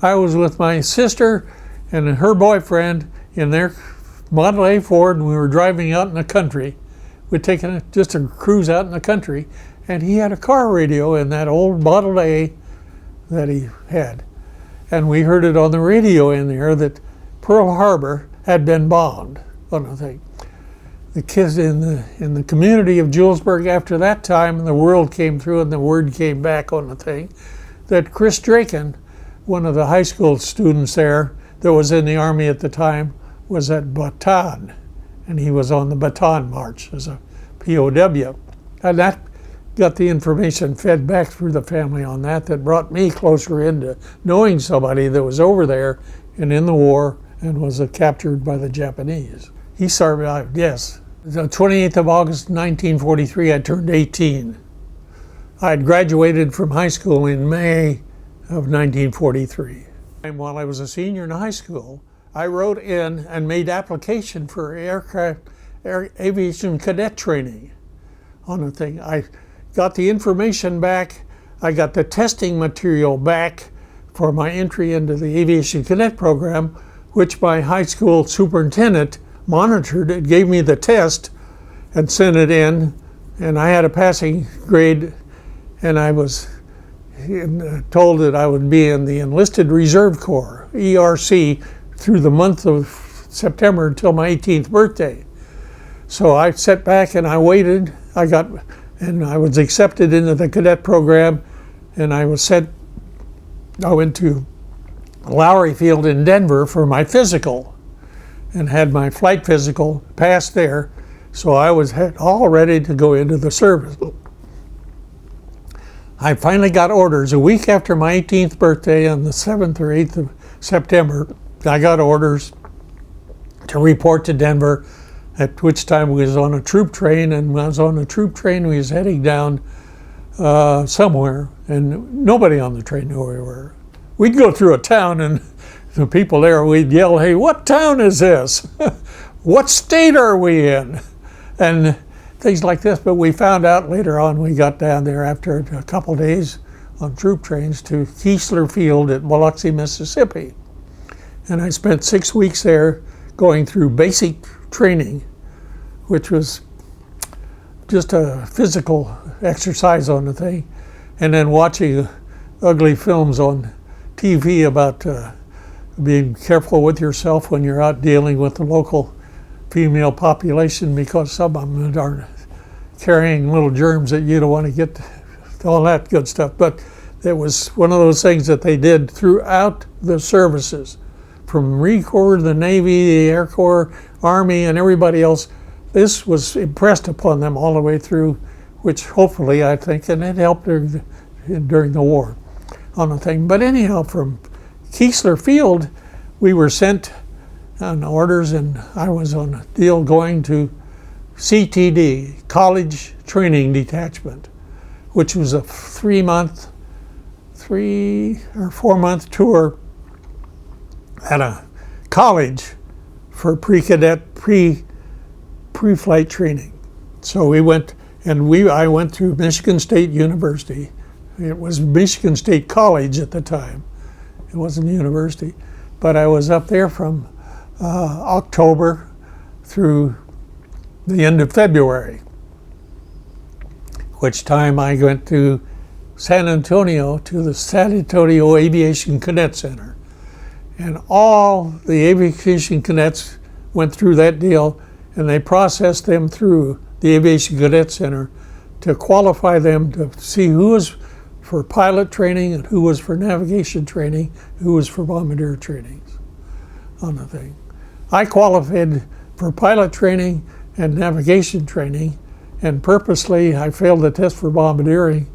I was with my sister and her boyfriend in their Model A Ford, and we were driving out in the country. We'd taken just a cruise out in the country, and he had a car radio in that old Model A that he had. And we heard it on the radio in there that Pearl Harbor had been bombed on the thing. The kids in the community of Julesburg after that time, the world came through and the word came back on the thing that Chris Draken, one of the high school students there that was in the Army at the time, was at Bataan, and he was on the Bataan March as a POW. And that got the information fed back through the family on that brought me closer into knowing somebody that was over there and in the war and was captured by the Japanese. He survived, yes. The 28th of August, 1943, I turned 18. I had graduated from high school in May of 1943. And while I was a senior in high school, I wrote in and made application for aviation cadet training on the thing. I got the information back. I got the testing material back for my entry into the aviation cadet program, which my high school superintendent monitored. It gave me the test and sent it in, and I had a passing grade, and I was told that I would be in the Enlisted Reserve Corps, ERC, through the month of September until my 18th birthday. So I sat back and I waited. I was accepted into the cadet program, and I went to Lowry Field in Denver for my physical and had my flight physical passed there. So I was all ready to go into the service. I finally got orders a week after my 18th birthday on the 7th or 8th of September. I got orders to report to Denver, at which time we was on a troop train, and when I was on a troop train, we was heading down somewhere, and nobody on the train knew where we were. We'd go through a town, and the people there, we'd yell, "Hey, what town is this? What state are we in?" And things like this. But we found out later on, we got down there after a couple days on troop trains to Keesler Field at Biloxi, Mississippi. And I spent 6 weeks there going through basic training, which was just a physical exercise on the thing, and then watching ugly films on TV about being careful with yourself when you're out dealing with the local female population, because some of them are carrying little germs that you don't want to get, all that good stuff. But it was one of those things that they did throughout the services, from Marine Corps, the Navy, the Air Corps, Army, and everybody else. This was impressed upon them all the way through, which hopefully, I think, and it helped during the war on the thing. But anyhow, from Keesler Field, we were sent on orders, and I was on a deal going to CTD, College Training Detachment, which was a 3 or 4 month tour at a college for pre-cadet, pre-flight training. So we went, and I went through Michigan State University. It was Michigan State College at the time. It wasn't a university, but I was up there from October through the end of February, which time I went to San Antonio, to the San Antonio Aviation Cadet Center. And all the aviation cadets went through that deal, and they processed them through the Aviation Cadet Center to qualify them to see who was for pilot training and who was for navigation training, who was for bombardier trainings on the thing. I qualified for pilot training and navigation training, and purposely I failed the test for bombardiering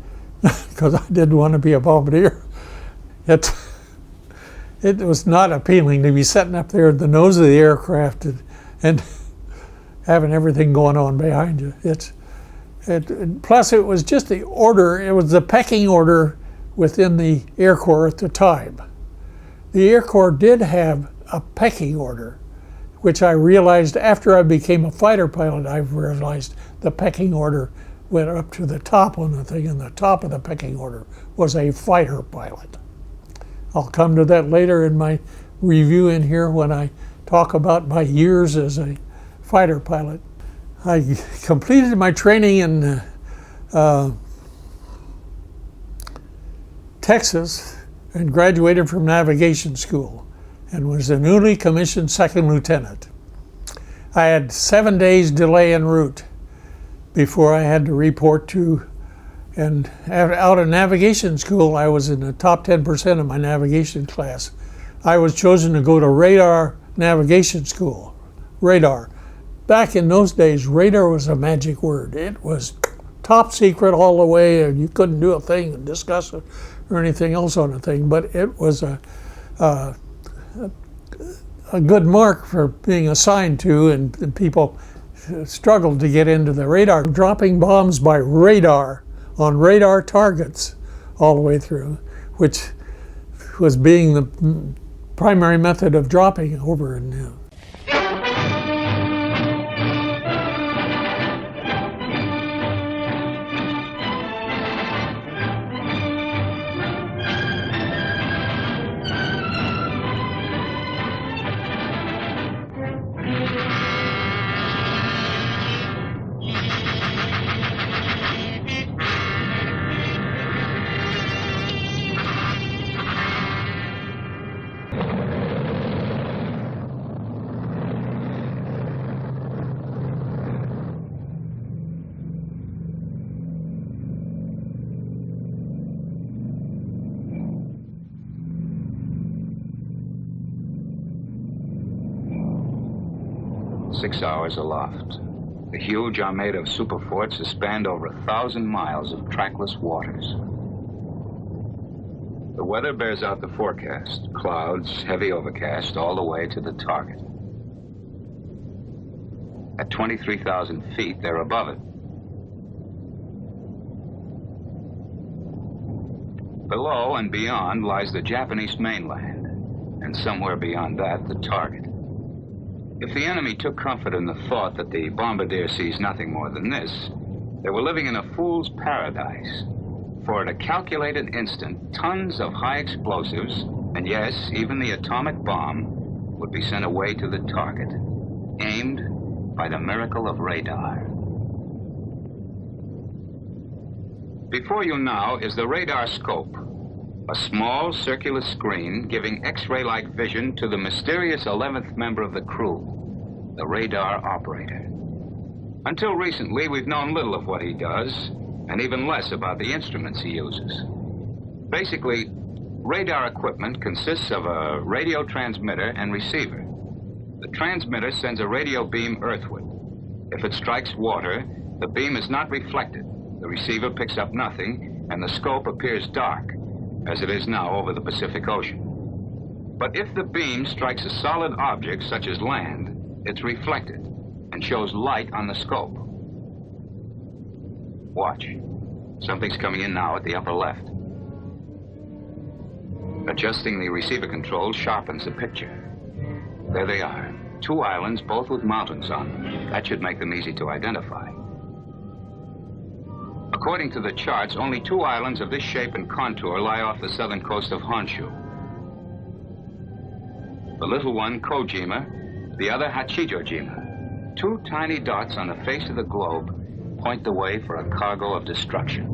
because I didn't want to be a bombardier. It was not appealing to be sitting up there at the nose of the aircraft and having everything going on behind you. Plus, it was just the order, it was the pecking order within the Air Corps at the time. The Air Corps did have a pecking order, which I realized after I became a fighter pilot. I realized the pecking order went up to the top on the thing, and the top of the pecking order was a fighter pilot. I'll come to that later in my review in here when I talk about my years as a fighter pilot. I completed my training in Texas and graduated from navigation school and was a newly commissioned second lieutenant. I had 7 days delay en route before I had to report to, and out of navigation school I was in the top 10% of my navigation class. I was chosen to go to radar navigation school. Radar. Back in those days, radar was a magic word. It was top secret all the way, and you couldn't do a thing and discuss it or anything else on a thing, but it was a good mark for being assigned to, and people struggled to get into the radar. Dropping bombs by radar on radar targets all the way through, which was being the primary method of dropping over in 6 hours aloft. The huge armada of superforts has spanned over 1,000 miles of trackless waters. The weather bears out the forecast. Clouds, heavy overcast, all the way to the target. At 23,000 feet, they're above it. Below and beyond lies the Japanese mainland, and somewhere beyond that, the target. If the enemy took comfort in the thought that the bombardier sees nothing more than this, they were living in a fool's paradise. For at a calculated instant, tons of high explosives, and yes, even the atomic bomb, would be sent away to the target, aimed by the miracle of radar. Before you now is the radar scope, a small circular screen giving X-ray-like vision to the mysterious 11th member of the crew, the radar operator. Until recently, we've known little of what he does, and even less about the instruments he uses. Basically, radar equipment consists of a radio transmitter and receiver. The transmitter sends a radio beam earthward. If it strikes water, the beam is not reflected. The receiver picks up nothing, and the scope appears dark, as it is now over the Pacific Ocean. But if the beam strikes a solid object, such as land, it's reflected and shows light on the scope. Watch. Something's coming in now at the upper left. Adjusting the receiver control sharpens the picture. There they are. 2 islands, both with mountains on them. That should make them easy to identify. According to the charts, only 2 islands of this shape and contour lie off the southern coast of Honshu. The little one, Kojima, the other, Hachijojima. 2 tiny dots on the face of the globe point the way for a cargo of destruction.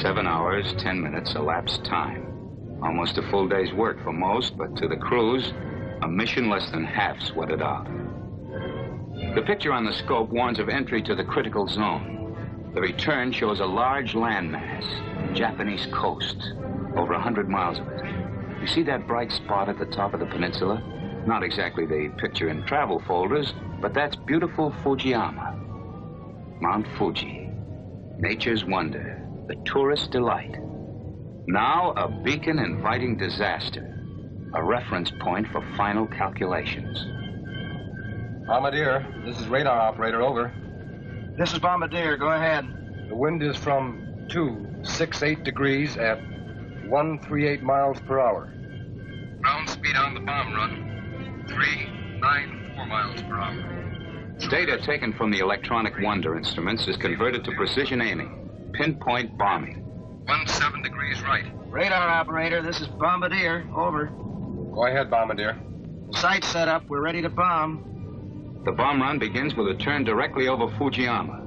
"7 hours, 10 minutes elapsed time. Almost a full day's work for most, but to the crews, a mission less than half sweated out. The picture on the scope warns of entry to the critical zone. The return shows a large landmass, Japanese coast, over 100 miles of it. You see that bright spot at the top of the peninsula? Not exactly the picture in travel folders, but that's beautiful Fujiyama. Mount Fuji, nature's wonder, the tourist delight. Now a beacon inviting disaster, a reference point for final calculations." Bombardier, this is radar operator, over. This is Bombardier, go ahead. The wind is from 268 degrees at 138 miles per hour. Ground speed on the bomb run, 394 miles per hour. Data taken from the electronic wonder instruments is converted to precision aiming, pinpoint bombing. 17 degrees right. Radar operator, this is Bombardier. Over. Go ahead, Bombardier. Sight set up. We're ready to bomb. The bomb run begins with a turn directly over Fujiyama.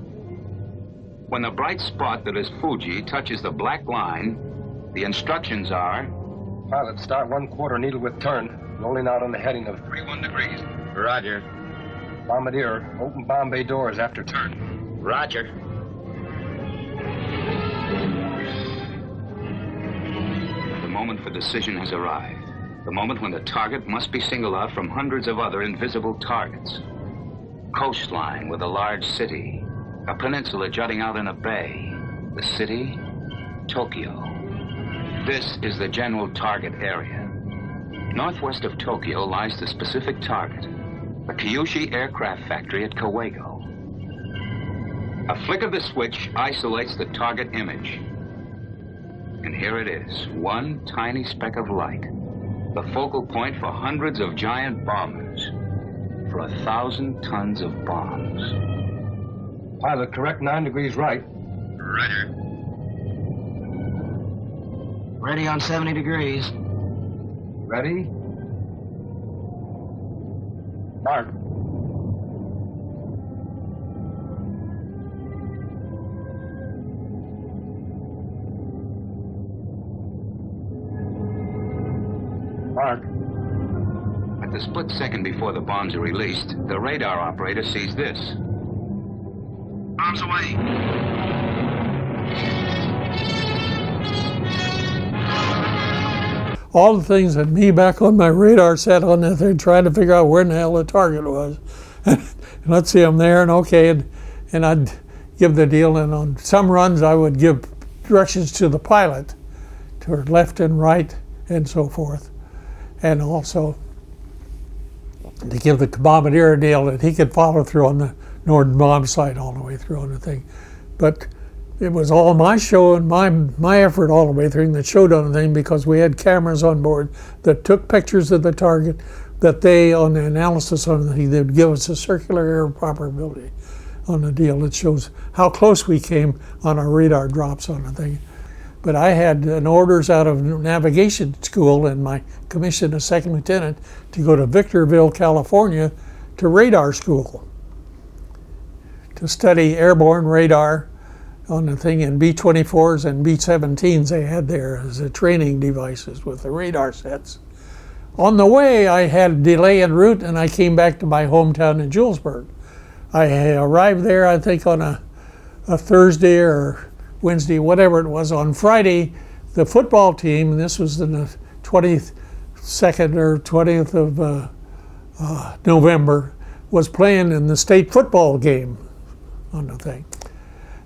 When the bright spot that is Fuji touches the black line, the instructions are... Pilot, start 1/4 needle with turn, rolling out on the heading of 31 degrees. Roger. Bombardier, open bomb bay doors after turn. Roger. The moment for decision has arrived. The moment when the target must be singled out from hundreds of other invisible targets. Coastline with a large city. A peninsula jutting out in a bay. The city, Tokyo. This is the general target area. Northwest of Tokyo lies the specific target, the Kyushu Aircraft Factory at Kawago. A flick of the switch isolates the target image. And here it is, one tiny speck of light, the focal point for hundreds of giant bombers, for 1,000 tons of bombs. Pilot, correct 9 degrees right. Roger. Ready on 70 degrees. Ready? Mark. Mark. At the split second before the bombs are released, the radar operator sees this. Bombs away. All the things that me back on my radar set on that thing, trying to figure out where in the hell the target was. And let's see, I'm there, and okay, and I'd give the deal, and on some runs I would give directions to the pilot, to her left and right, and so forth. And also to give the bombardier a deal that he could follow through on the northern bomb sight all the way through on the thing. But it was all my show and my effort all the way through that showed on the thing, because we had cameras on board that took pictures of the target, that they, on the analysis on the thing, they'd give us a circular error probability on the deal that shows how close we came on our radar drops on the thing. But I had an orders out of navigation school and my commission as second lieutenant to go to Victorville, California to radar school to study airborne radar on the thing in B-24s and B-17s they had there as the training devices with the radar sets. On the way, I had a delay en route and I came back to my hometown in Julesburg. I arrived there, I think, on a Thursday or Wednesday, whatever it was. On Friday, the football team, and this was in the 22nd or 20th of November, was playing in the state football game on the thing.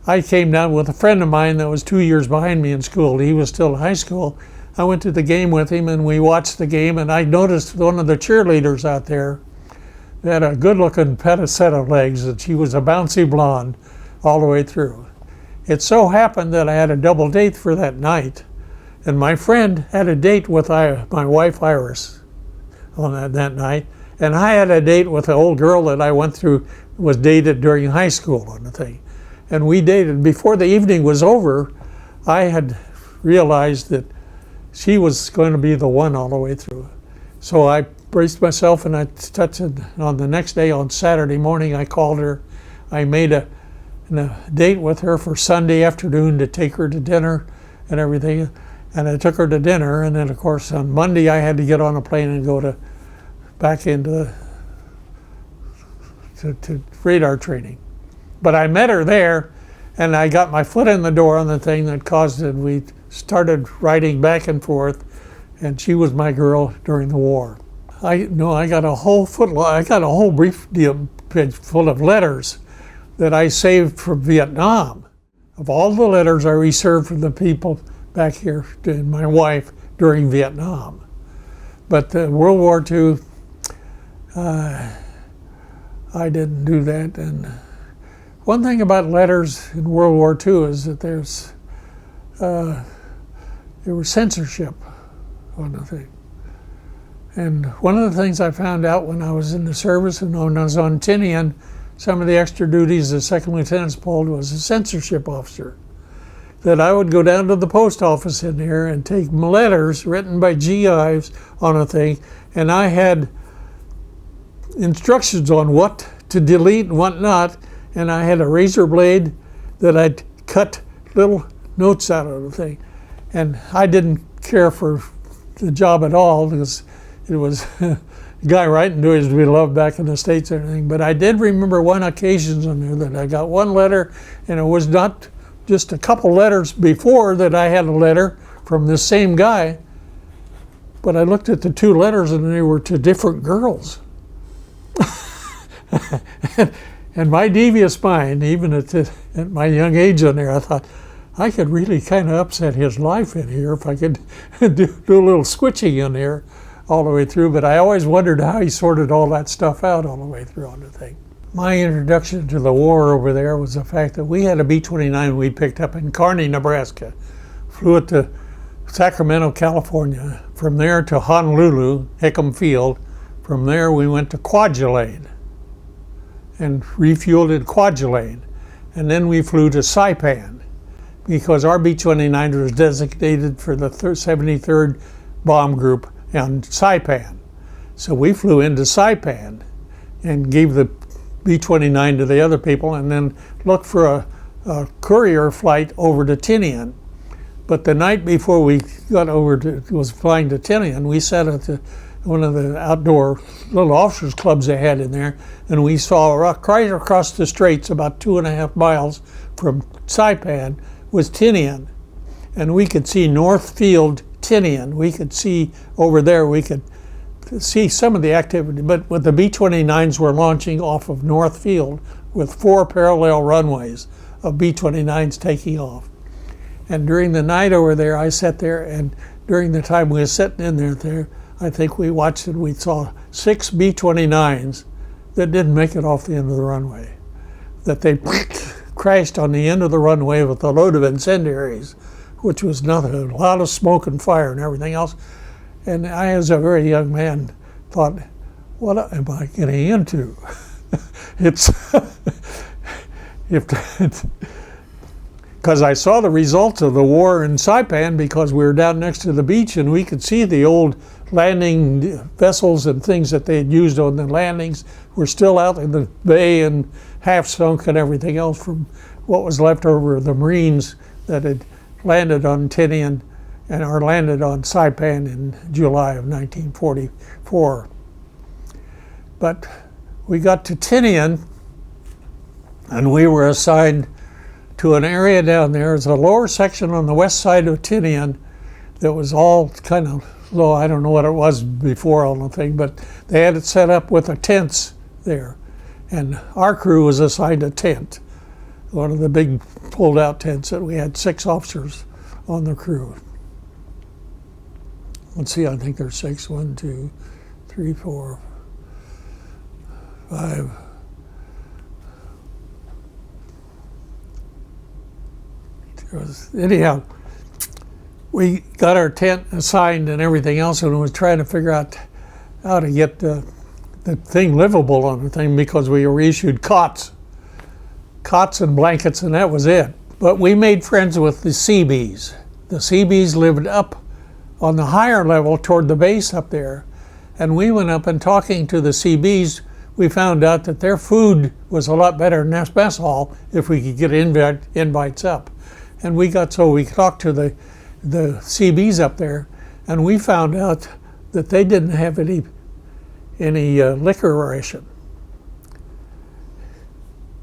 I came down with a friend of mine that was 2 years behind me in school. He was still in high school. I went to the game with him and we watched the game, and I noticed one of the cheerleaders out there had a good-looking set of legs, and she was a bouncy blonde all the way through. It so happened that I had a double date for that night, and my friend had a date with my wife Iris on that night, and I had a date with an old girl that I went through, was dated during high school on the thing. And we dated. Before the evening was over, I had realized that she was going to be the one all the way through. So I braced myself and I touched it. On the next day, on Saturday morning, I called her. I made a date with her for Sunday afternoon to take her to dinner and everything. And I took her to dinner, and then of course on Monday I had to get on a plane and go back into to radar training. But I met her there, and I got my foot in the door on the thing that caused it. We started riding back and forth, and she was my girl during the war. I got a whole brief deal page full of letters that I saved from Vietnam. Of all the letters I reserved for the people back here and my wife during Vietnam. But World War II, I didn't do that. And one thing about letters in World War II is that there was censorship on the thing. And one of the things I found out when I was in the service and when I was on Tinian some of the extra duties the second lieutenants pulled was a censorship officer. That I would go down to the post office in there and take letters written by GIs on a thing, and I had instructions on what to delete and what not, and I had a razor blade that I'd cut little notes out of the thing. And I didn't care for the job at all because it was a guy writing to his beloved back in the States and everything. But I did remember one occasion on there that I got one letter, and it was not just a couple letters before that I had a letter from this same guy, but I looked at the two letters and they were to different girls. And my devious mind, even at my young age on there, I thought, I could really kind of upset his life in here if I could do a little switching in there all the way through. But I always wondered how he sorted all that stuff out all the way through on the thing. My introduction to the war over there was the fact that we had a B-29 we picked up in Kearney, Nebraska. Flew it to Sacramento, California. From there to Honolulu, Hickam Field. From there we went to Kwajalein and refueled at Kwajalein. And then we flew to Saipan because our B-29 was designated for the 73rd Bomb Group on Saipan. So we flew into Saipan and gave the B-29 to the other people and then looked for a courier flight over to Tinian. But the night before we got was flying to Tinian, we sat at one of the outdoor little officers clubs they had in there, and we saw right across the straits about 2.5 miles from Saipan was Tinian. And we could see North Field, Tinian. We could see over there, we could see some of the activity, but with the B-29s were launching off of North Field with 4 parallel runways of B-29s taking off. And during the night over there, I sat there, and during the time we were sitting in there, I think we watched and we saw 6 B-29s that didn't make it off the end of the runway. That they crashed on the end of the runway with a load of incendiaries, which was nothing, a lot of smoke and fire and everything else. And I, as a very young man, thought, what am I getting into? Because I saw the results of the war in Saipan because we were down next to the beach and we could see the old landing vessels and things that they had used on the landings were still out in the bay and half sunk and everything else from what was left over of the Marines that had landed on Tinian or landed on Saipan in July of 1944. But we got to Tinian and we were assigned to an area down there. There's a lower section on the west side of Tinian that was all kind of low. I don't know what it was before on the thing, but they had it set up with the tents there. And our crew was assigned a tent, one of the big pulled out tents that we had 6 officers on the crew. Let's see, I think there's 6. 1, 2, 3, 4, 5. Anyhow, we got our tent assigned and everything else, and was trying to figure out how to get the thing livable on the thing because we were issued cots and blankets, and that was it. But we made friends with the Seabees. The Seabees lived up on the higher level toward the base up there, and we went up and talking to the Seabees, we found out that their food was a lot better than this mess hall if we could get invites up. And we talked to the Seabees up there, and we found out that they didn't have any liquor ration.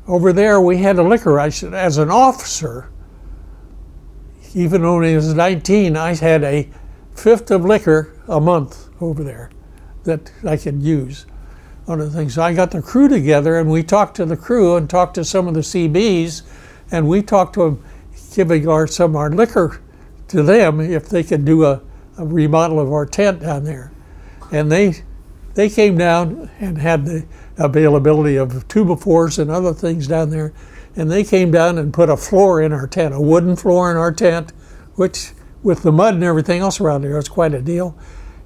Over there, we had a liquor ration. As an officer, even when I was 19, I had a 1/5 of liquor a month over there that I could use on the thing. So I got the crew together, and we talked to the crew and talked to some of the CBs, and we talked to them, giving some of our liquor to them if they could do a remodel of our tent down there. And they came down and had the availability of 2x4s and other things down there, and they came down and put a floor in our tent, a wooden floor in our tent, which with the mud and everything else around there, it's quite a deal.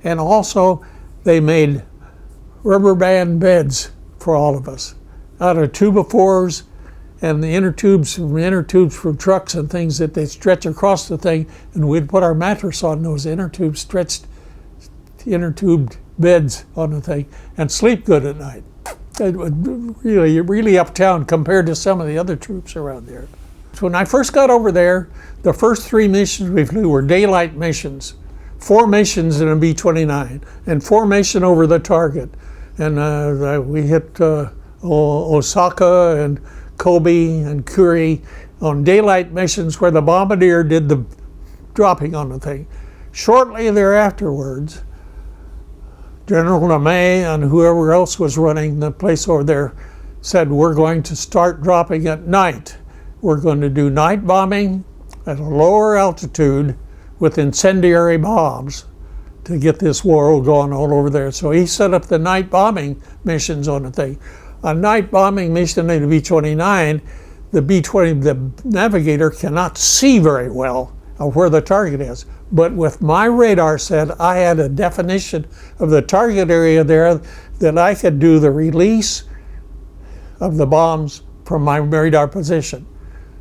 And also they made rubber band beds for all of us out of 2x4s and the inner tubes from trucks and things that they stretch across the thing, and we'd put our mattress on those inner tubes, stretched inner tubed beds on the thing, and sleep good at night. It was really uptown compared to some of the other troops around there. So when I first got over there, the first 3 missions we flew were daylight missions. Formations in a B-29 and formation over the target. And we hit Osaka and Kobe and Kuri on daylight missions where the bombardier did the dropping on the thing. Shortly thereafterwards, General LeMay and whoever else was running the place over there said, we're going to start dropping at night. We're going to do night bombing at a lower altitude with incendiary bombs to get this war going all over there. So he set up the night bombing missions on the thing. A night bombing mission in the B-29, the navigator cannot see very well of where the target is. But with my radar set, I had a definition of the target area there that I could do the release of the bombs from my radar position.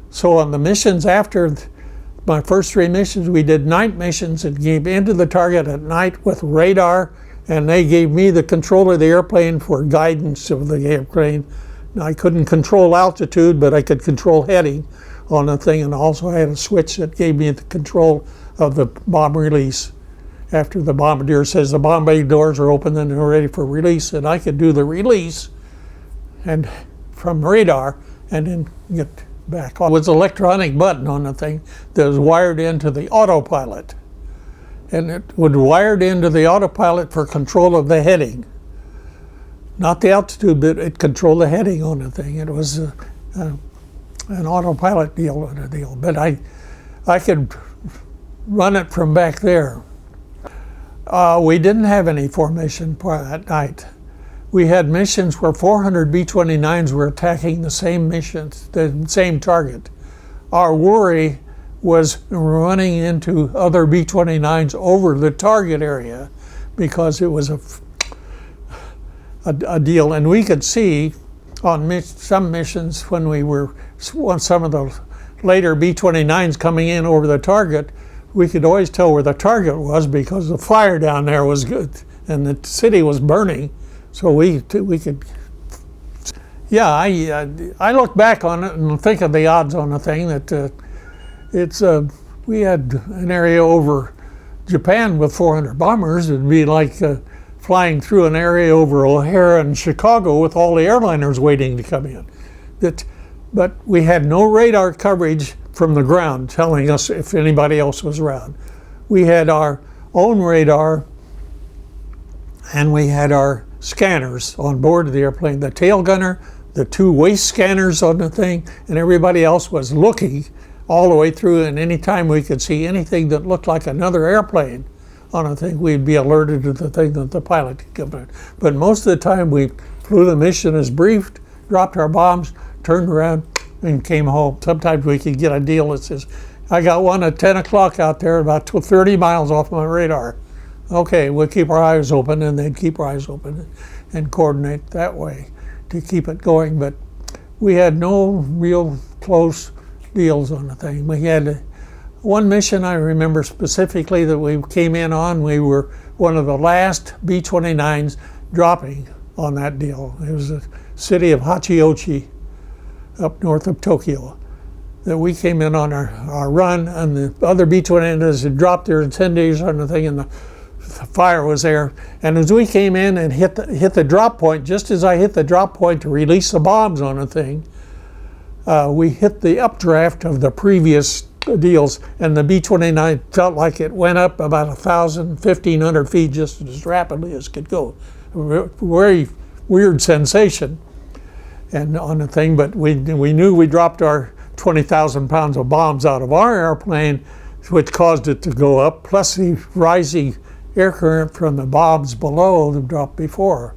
So on the missions after my first 3 missions, we did night missions and came into the target at night with radar, and they gave me the control of the airplane for guidance of the airplane. I couldn't control altitude, but I could control heading on the thing, and also I had a switch that gave me the control of the bomb release. After the bombardier says the bomb bay doors are open and they're ready for release, and I could do the release and from radar and then get back on. It was an electronic button on the thing that was wired into the autopilot. And it was wired into the autopilot for control of the heading. Not the altitude, but it controlled the heading on the thing. It was an autopilot deal. But I could run it from back there. We didn't have any formation at night. We had missions where 400 B-29s were attacking the same missions, the same target. Our worry was running into other B-29s over the target area because it was a deal. And we could see on some missions when we were on some of the later B-29s coming in over the target, we could always tell where the target was because the fire down there was good and the city was burning. So we could, yeah, I look back on it and think of the odds on the thing that we had an area over Japan with 400 bombers. It'd be like flying through an area over O'Hare and Chicago with all the airliners waiting to come in. But we had no radar coverage from the ground telling us if anybody else was around. We had our own radar and we had our scanners on board of the airplane, the tail gunner, the 2 waist scanners on the thing, and everybody else was looking all the way through, and anytime we could see anything that looked like another airplane on a thing, we'd be alerted to the thing that the pilot could come in. But most of the time we flew the mission as briefed, dropped our bombs, turned around, and came home. Sometimes we could get a deal that says, I got one at 10 o'clock out there about 30 miles off my radar. Okay, we'll keep our eyes open, and they'd keep our eyes open and coordinate that way to keep it going. But we had no real close deals on the thing. We had one mission I remember specifically that we came in on. We were one of the last B-29s dropping on that deal. It was the city of Hachiochi up north of Tokyo. That we came in on our run, and the other B-29s had dropped their incendiaries on the thing, and the fire was there. And as we came in and hit the drop point, just as I hit the drop point to release the bombs on the thing, we hit the updraft of the previous deals, and the B-29 felt like it went up about 1,000, 1,500 feet just as rapidly as could go. Very weird sensation and on the thing, but we knew we dropped our 20,000 pounds of bombs out of our airplane, which caused it to go up, plus the rising air current from the bombs below that dropped before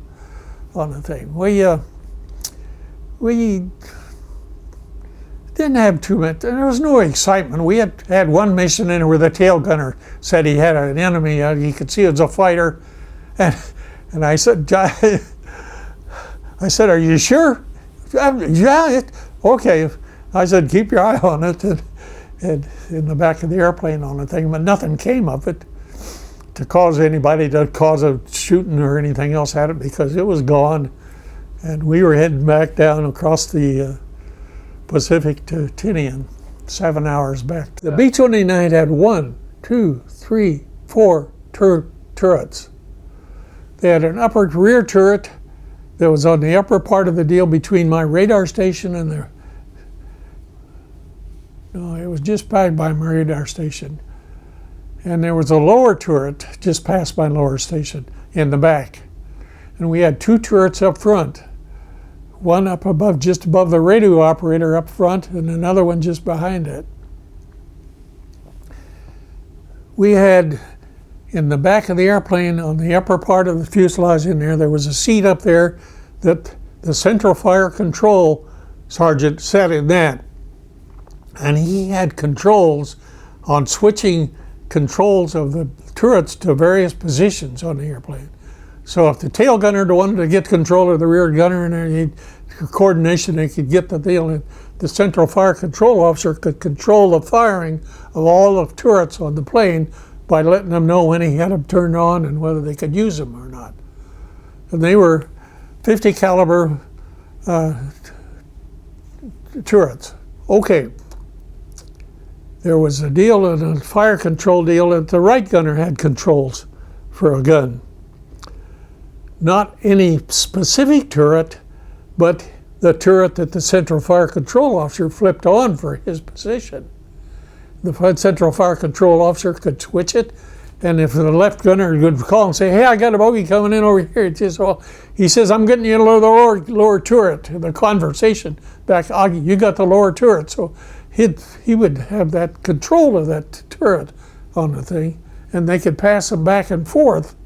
on the thing. We didn't have too much, there was no excitement. We had one mission in where the tail gunner said he had an enemy, he could see it was a fighter, and I said, are you sure? Yeah, okay. I said, keep your eye on it, and in the back of the airplane on the thing, but nothing came of it to cause anybody to cause a shooting or anything else at it, because it was gone, and we were heading back down across the Pacific to Tinian, 7 hours back. The B-29 had 1, 2, 3, 4 turrets. They had an upper rear turret that was on the upper part of the deal between my radar station and it was just by my radar station. And there was a lower turret just past my lower station in the back. And we had 2 turrets up front. One up above, just above the radio operator up front, and another one just behind it. We had, in the back of the airplane, on the upper part of the fuselage in there was a seat up there that the Central Fire Control Sergeant sat in that. And he had controls on switching controls of the turrets to various positions on the airplane. So if the tail gunner wanted to get control of the rear gunner and coordination, they could get the deal. And the Central Fire Control Officer could control the firing of all the turrets on the plane by letting them know when he had them turned on and whether they could use them or not. And they were 50 caliber turrets. Okay. There was a deal, a fire control deal, that the right gunner had controls for a gun. Not any specific turret, but the turret that the Central Fire Control Officer flipped on for his position. The Central Fire Control Officer could switch it, and if the left gunner would call and say, hey, I got a bogey coming in over here, it's just, well, he says, I'm getting you the lower turret. The conversation back, Augie, you got the lower turret. So he would have that control of that turret on the thing, and they could pass them back and forth,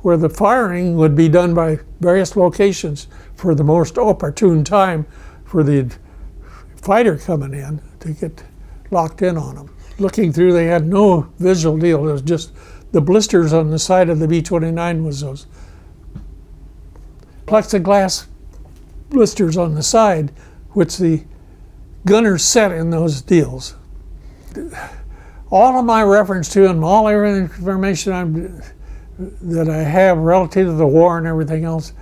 where the firing would be done by various locations for the most opportune time for the fighter coming in to get locked in on them. Looking through, they had no visual deal. It was just the blisters on the side of the B-29 was those plexiglass blisters on the side, which the gunners set in those deals. All of my reference to and all the information that I have relative to the war and everything else,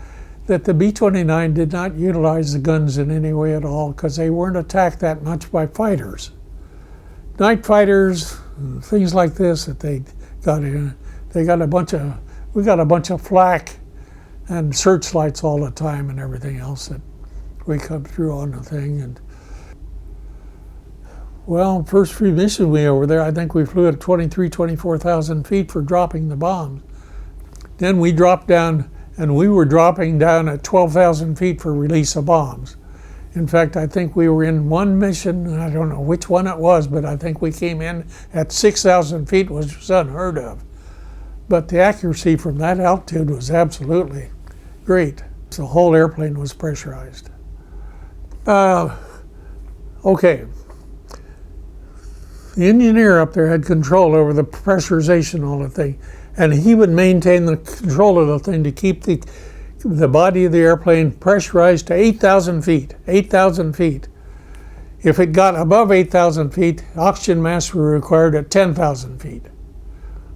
that the B-29 did not utilize the guns in any way at all, because they weren't attacked that much by fighters. Night fighters, things like this that they got in. We got a bunch of flak and searchlights all the time and everything else that we come through on the thing. And well, first few missions we were there, I think we flew at 24,000 feet for dropping the bombs. Then we dropped down, and we were dropping down at 12,000 feet for release of bombs. In fact, I think we were in one mission, I don't know which one it was, but I think we came in at 6,000 feet, which was unheard of. But the accuracy from that altitude was absolutely great. The whole airplane was pressurized. Okay. The engineer up there had control over the pressurization of the thing, and he would maintain the control of the thing to keep the body of the airplane pressurized to 8,000 feet. 8,000 feet. If it got above 8,000 feet, oxygen masks were required at 10,000 feet,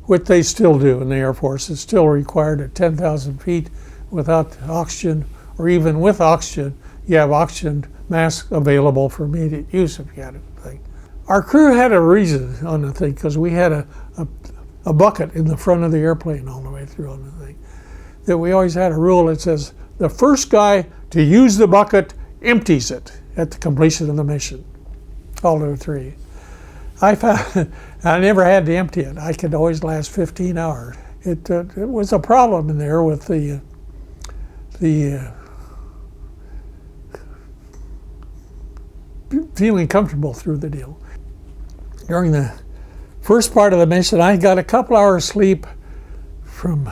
which they still do in the Air Force. It's still required at 10,000 feet without oxygen, or even with oxygen, you have oxygen masks available for immediate use if you had a thing. Our crew had a reason on the thing, because we had a bucket in the front of the airplane all the way through on the thing. That we always had a rule that says the first guy to use the bucket empties it at the completion of the mission. All the three. I found I never had to empty it. I could always last 15 hours. It was a problem in there with the feeling comfortable through the deal. During the first part of the mission, I got a couple hours sleep from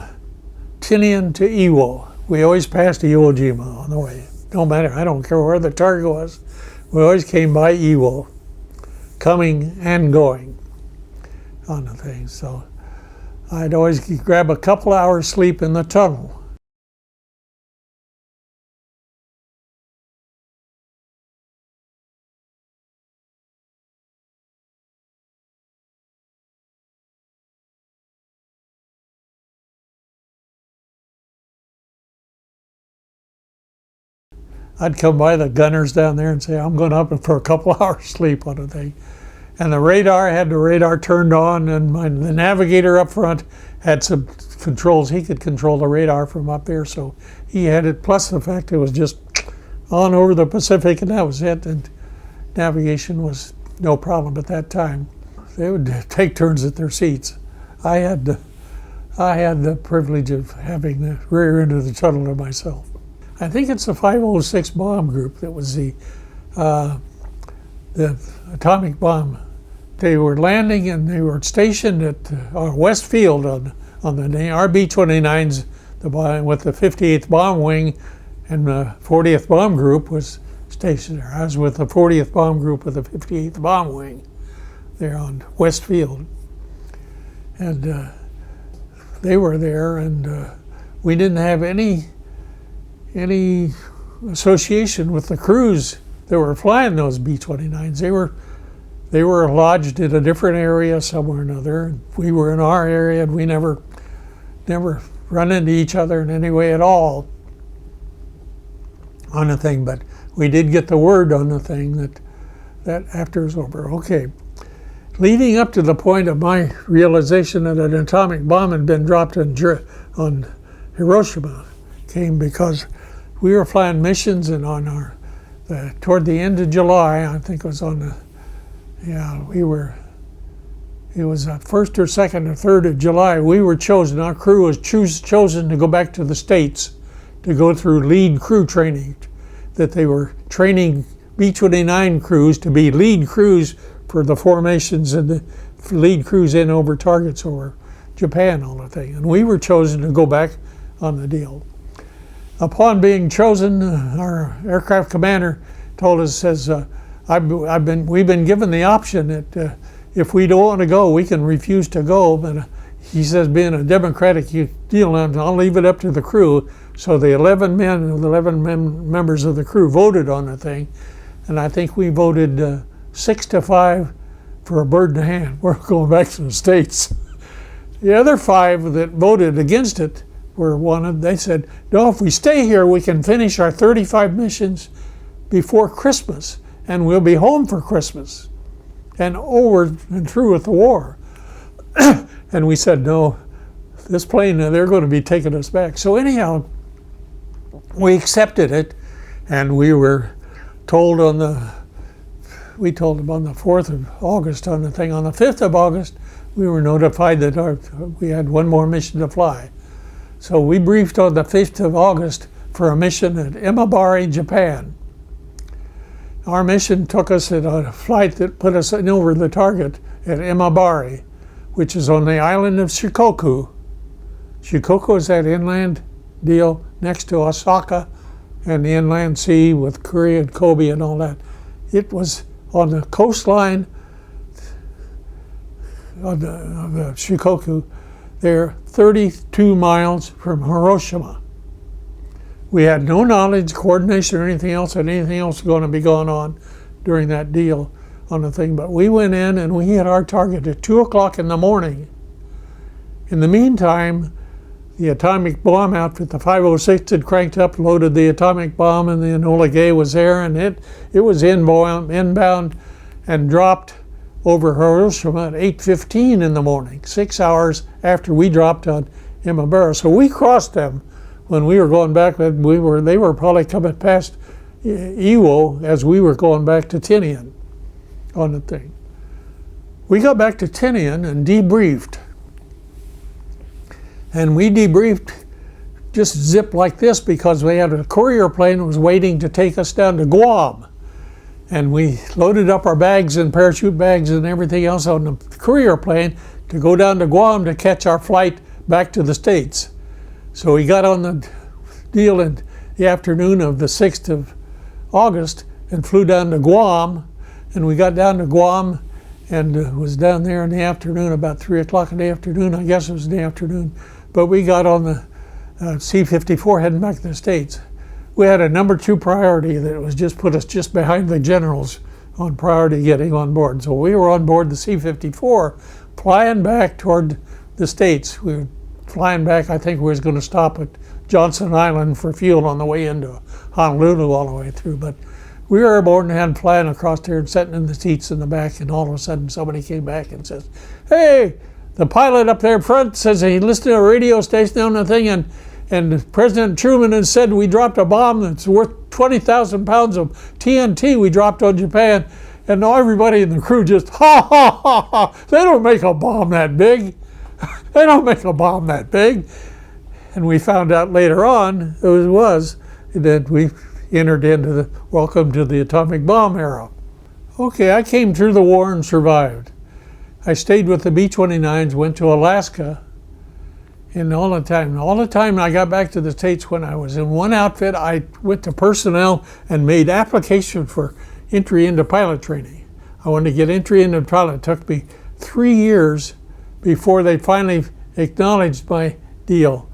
Tinian to Iwo. We always passed Iwo Jima on the way. No matter, I don't care where the target was. We always came by Iwo, coming and going on the thing. So I'd always grab a couple hours sleep in the tunnel. I'd come by the gunners down there and say, I'm going up for a couple hours sleep on a thing. And the radar, I had the radar turned on, and the navigator up front had some controls. He could control the radar from up there, so he had it, plus the fact it was just on over the Pacific, and that was it. And navigation was no problem at that time. They would take turns at their seats. I had the privilege of having the rear end of the tunnel to myself. I think it's the 506 bomb group that was the atomic bomb. They were landing and they were stationed at West Field on the B-29s, with the 58th Bomb Wing, and the 40th Bomb Group was stationed there. I was with the 40th Bomb Group with the 58th Bomb Wing there on West Field. And they were there, and we didn't have any association with the crews that were flying those B-29s. They were lodged in a different area somewhere or another. We were in our area, and we never run into each other in any way at all on the thing. But we did get the word on the thing that after it was over. Okay. Leading up to the point of my realization that an atomic bomb had been dropped on Hiroshima came because we were flying missions, and on toward the end of July, I think it was it was 1st or 2nd or 3rd of July, we were chosen, our crew was chosen to go back to the States to go through lead crew training, that they were training B-29 crews to be lead crews for the formations and the lead crews in over targets over Japan, all the thing. And we were chosen to go back on the deal. Upon being chosen, our aircraft commander told us, says, we've been given the option that if we don't want to go, we can refuse to go. But he says, being a democratic deal, I'll leave it up to the crew. So the 11 members of the crew voted on the thing, and I think we voted 6-5 for a bird in the hand. We're going back to the States. The other 5 that voted against it were wanted. They said, no, if we stay here, we can finish our 35 missions before Christmas, and we'll be home for Christmas and over and through with the war. And we said, no, this plane, they're going to be taking us back. So anyhow, we accepted it, and we were told on the 4th of August on the thing. On the 5th of August, we were notified that we had one more mission to fly. So we briefed on the 5th of August for a mission at Imabari, Japan. Our mission took us at a flight that put us over the target at Imabari, which is on the island of Shikoku. Shikoku is that inland deal next to Osaka and the inland sea with Korea and Kobe and all that. It was on the coastline of the Shikoku. They're 32 miles from Hiroshima. We had no knowledge, coordination, or anything else going to be going on during that deal on the thing. But we went in and we hit our target at 2 o'clock in the morning. In the meantime, the atomic bomb outfit, the 506, had cranked up, loaded the atomic bomb, and the Enola Gay was there, and it was inbound and dropped over Hiroshima at 8:15 in the morning, 6 hours after we dropped on Imabara. So we crossed them when we were going back. They were probably coming past Iwo as we were going back to Tinian on the thing. We got back to Tinian and debriefed. And we debriefed just zip like this because we had a courier plane that was waiting to take us down to Guam. And we loaded up our bags and parachute bags and everything else on the courier plane to go down to Guam to catch our flight back to the States. So we got on the deal in the afternoon of the 6th of August and flew down to Guam. And we got down to Guam and was down there in the afternoon, about 3 o'clock in the afternoon. I guess it was in the afternoon. But we got on the C-54 heading back to the States. We had a number 2 priority that was put us just behind the generals on priority getting on board. So we were on board the C-54 flying back toward the States. We were flying back, I think we was going to stop at Johnson Island for fuel on the way into Honolulu all the way through. But we were airborne and had flying across there and sitting in the seats in the back, and all of a sudden somebody came back and says, "Hey, the pilot up there front says he listened to a radio station on the thing, and President Truman has said we dropped a bomb that's worth 20,000 pounds of TNT we dropped on Japan." And everybody in the crew just, ha, ha, ha, ha. They don't make a bomb that big. They don't make a bomb that big. And we found out later on, it was that we entered into the welcome to the atomic bomb era. Okay, I came through the war and survived. I stayed with the B-29s, went to Alaska, and all the time I got back to the States when I was in one outfit, I went to personnel and made application for entry into pilot training. I wanted to get entry into pilot. It took me 3 years before they finally acknowledged my deal.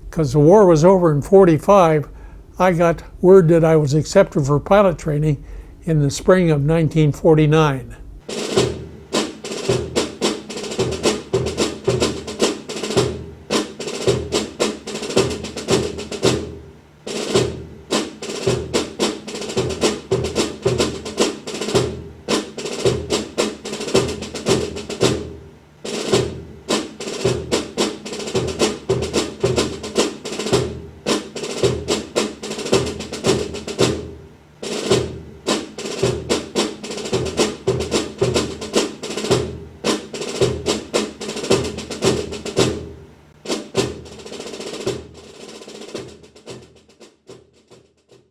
Because the war was over in '45, I got word that I was accepted for pilot training in the spring of 1949.